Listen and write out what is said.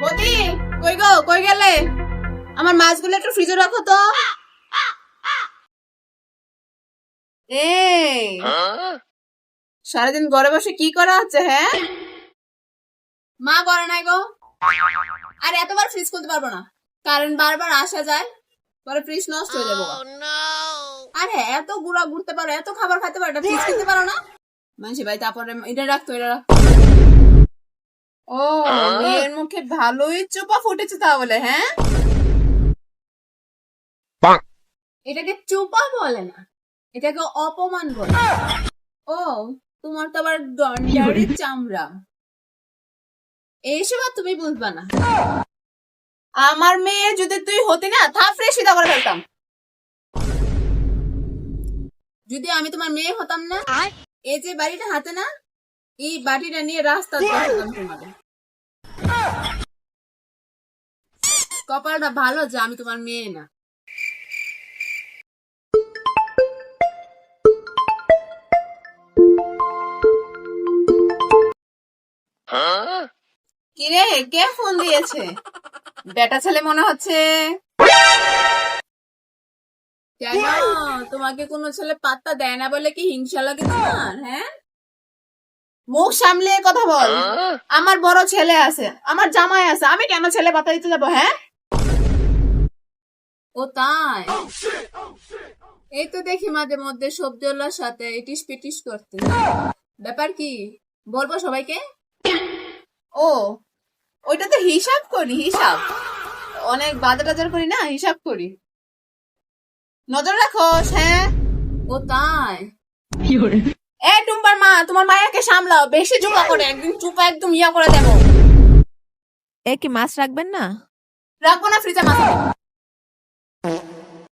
বদি, কই গো, কই গেলে? আমার মাছগুলো একটু ফ্রিজে রাখো তো। এই সারাদিন ঘরে বসে কি করা হচ্ছে? হ্যাঁ, মা করে নাই গো। আর এতবার ফ্রিজ খুলতে পারবো না, কারণ বারবার আসা যায়, পরে ফ্রিজ নষ্ট হয়ে যাবো। আরে এত গুড়া ঘুরতে পারো, এত খাবার খাইতে পারো, ফ্রিজ কিনতে পারো না? মানুষের বাড়িতে তারপরে এটা রাখতো, এটা রাখতো। ও, মেয়ের মুখে ভালোই চোপা ফুটেছে তাহলে। হ্যাঁ, এটাকে চোপা বলে না, এটাকে অপমান বলে। ও, তোমার তো আবার গন্ডারের চামড়া, এইসব আর তুমি বুঝবা না। আমার মেয়ে যদি তুই হতি না, থাপড়ে সিধা করে ফেলতাম। যদি আমি তোমার মেয়ে হতাম না, এই যে বাড়িটা হাতে না, এই বাটিটা নিয়ে রাস্তা বসাতাম তোমাদের। কপালটা ভালো যে আমি তোমার মেয়ে না। কিরে, কে ফোন দিয়েছে? বেটা ছেলে মনে হচ্ছে। কেন, তোমাকে কোনো ছেলে পাত্তা দেয় না বলে কি হিংসা লাগে তোমার? হ্যাঁ, মুখ সামলে কথা বল। আমার বড় ছেলে আছে, আমার জামাই আছে, আমি কেন ছেলে পাত্তা দিতে যাবো? হ্যাঁ, ও তাই? এই তো দেখি মাঝে মধ্যে সবজিওয়ালার সাথে ইটিস পিটিস করতে। ব্যাপার কি বলবো সবাইকে? ও, ওইটা তো হিসাব করি, হিসাব অনেক বাজার টাজার করি না, হিসাব করি। নজর রাখো। হ্যাঁ, ও তাই? এ টুম্বার মা, তোমার মায়াকে সামলাও, বেশি জুপা করে একদিন চুপা একদম ইয়া করে দেবো। এ কি মাছ রাখবেন না? রাখবো না, ফ্রিজে মাছ আছে।